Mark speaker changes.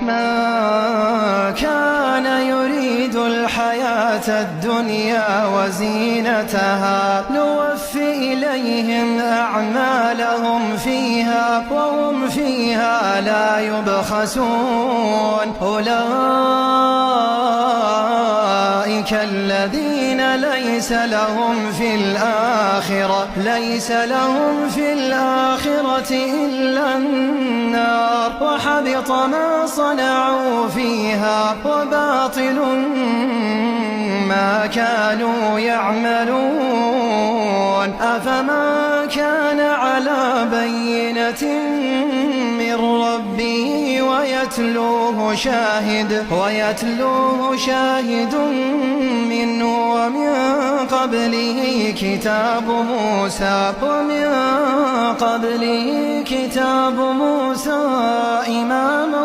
Speaker 1: من كان يريد الحياة الدنيا وزينتها نوفي إليهم أعمالهم فيها وهم فيها لا يبخسون. أولئك الذين ليس لهم في الآخرة إلا النار وحبط ما صنعوا فيها وباطل ما كانوا يعملون. أفمن كان على بينة من ربه ويتلوه شاهد منه ومن قبله كتاب موسى إماما